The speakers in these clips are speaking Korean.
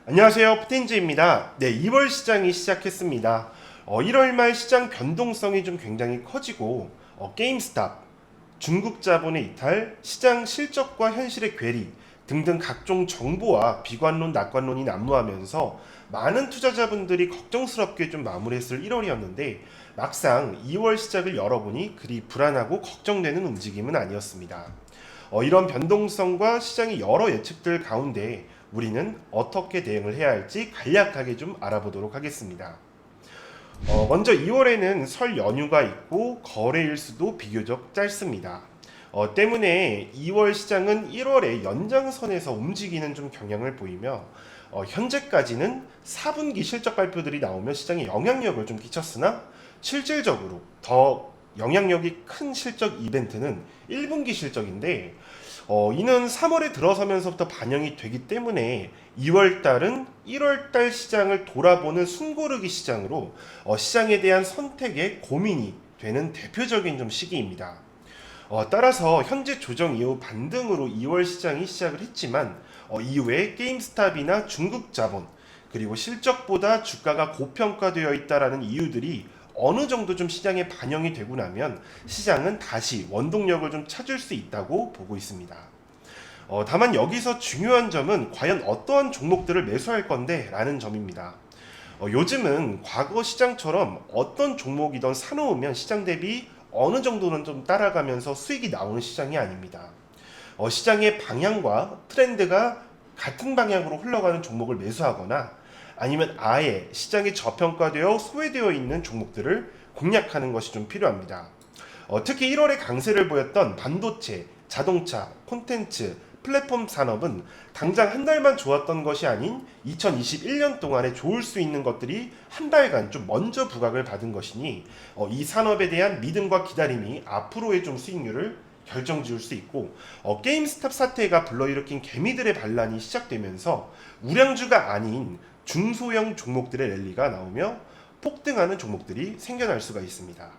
안녕하세요, 푸틴즈입니다. 네, 2월 시장이 시작했습니다. 1월 말 시장 변동성이 좀 굉장히 커지고 게임스탑, 중국 자본의 이탈, 시장 실적과 현실의 괴리 등등 각종 정보와 비관론, 낙관론이 난무하면서 많은 투자자분들이 걱정스럽게 좀 마무리했을 1월이었는데 막상 2월 시작을 열어보니 그리 불안하고 걱정되는 움직임은 아니었습니다. 이런 변동성과 시장의 여러 예측들 가운데 우리는 어떻게 대응을 해야 할지 간략하게 좀 알아보도록 하겠습니다. 먼저 2월에는 설 연휴가 있고 거래일 수도 비교적 짧습니다. 때문에 2월 시장은 1월에 연장선에서 움직이는 좀 경향을 보이며 현재까지는 4분기 실적 발표들이 나오며 시장에 영향력을 좀 끼쳤으나 실질적으로 더 영향력이 큰 실적 이벤트는 1분기 실적인데 이는 3월에 들어서면서부터 반영이 되기 때문에 2월 달은 1월 달 시장을 돌아보는 숨고르기 시장으로 시장에 대한 선택에 고민이 되는 대표적인 좀 시기입니다. 따라서 현재 조정 이후 반등으로 2월 시장이 시작을 했지만 이후에 게임스탑이나 중국 자본 그리고 실적보다 주가가 고평가되어 있다라는 이유들이 어느 정도 좀 시장에 반영이 되고 나면 시장은 다시 원동력을 좀 찾을 수 있다고 보고 있습니다. 다만 여기서 중요한 점은 과연 어떠한 종목들을 매수할 건데 라는 점입니다. 요즘은 과거 시장처럼 어떤 종목이든 사놓으면 시장 대비 어느 정도는 좀 따라가면서 수익이 나오는 시장이 아닙니다. 시장의 방향과 트렌드가 같은 방향으로 흘러가는 종목을 매수하거나 아니면 아예 시장이 저평가되어 소외되어 있는 종목들을 공략하는 것이 좀 필요합니다. 특히 1월에 강세를 보였던 반도체, 자동차, 콘텐츠, 플랫폼 산업은 당장 한 달만 좋았던 것이 아닌 2021년 동안에 좋을 수 있는 것들이 한 달간 좀 먼저 부각을 받은 것이니 이 산업에 대한 믿음과 기다림이 앞으로의 좀 수익률을 결정지을 수 있고 게임스탑 사태가 불러일으킨 개미들의 반란이 시작되면서 우량주가 아닌 중소형 종목들의 랠리가 나오며 폭등하는 종목들이 생겨날 수가 있습니다.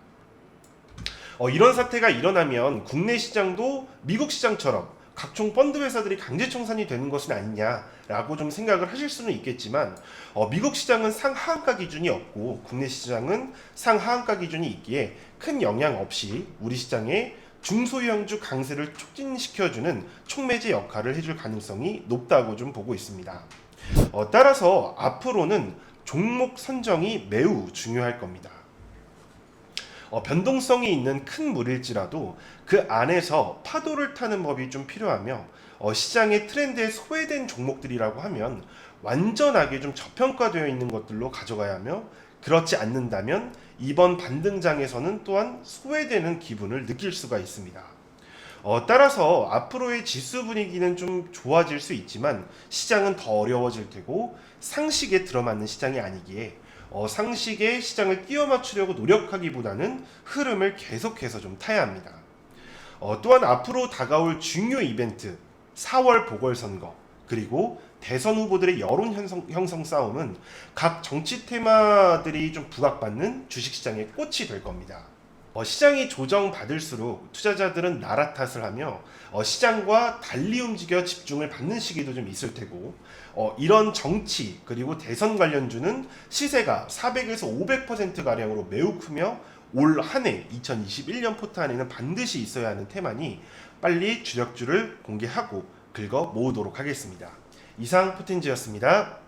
이런 사태가 일어나면 국내 시장도 미국 시장처럼 각종 펀드 회사들이 강제 청산이 되는 것은 아니냐라고 좀 생각을 하실 수는 있겠지만 미국 시장은 상하한가 기준이 없고 국내 시장은 상하한가 기준이 있기에 큰 영향 없이 우리 시장에 중소형주 강세를 촉진시켜주는 촉매제 역할을 해줄 가능성이 높다고 좀 보고 있습니다. 따라서 앞으로는 종목 선정이 매우 중요할 겁니다. 변동성이 있는 큰 물일지라도 그 안에서 파도를 타는 법이 좀 필요하며 시장의 트렌드에 소외된 종목들이라고 하면 완전하게 좀 저평가되어 있는 것들로 가져가야 하며 그렇지 않는다면 이번 반등장에서는 또한 소외되는 기분을 느낄 수가 있습니다. 따라서 앞으로의 지수 분위기는 좀 좋아질 수 있지만 시장은 더 어려워질 테고 상식에 들어맞는 시장이 아니기에 상식의 시장을 끼워 맞추려고 노력하기보다는 흐름을 계속해서 좀 타야 합니다. 또한 앞으로 다가올 중요 이벤트 4월 보궐선거 그리고 대선 후보들의 여론 형성 싸움은 각 정치 테마들이 좀 부각받는 주식시장의 꽃이 될 겁니다. 시장이 조정받을수록 투자자들은 나라 탓을 하며 시장과 달리 움직여 집중을 받는 시기도 좀 있을 테고 이런 정치 그리고 대선 관련주는 시세가 400에서 500%가량으로 매우 크며 올 한해 2021년 포탄에는 반드시 있어야 하는 테마니 빨리 주력주를 공개하고 긁어 모으도록 하겠습니다. 이상 푸틴즈였습니다.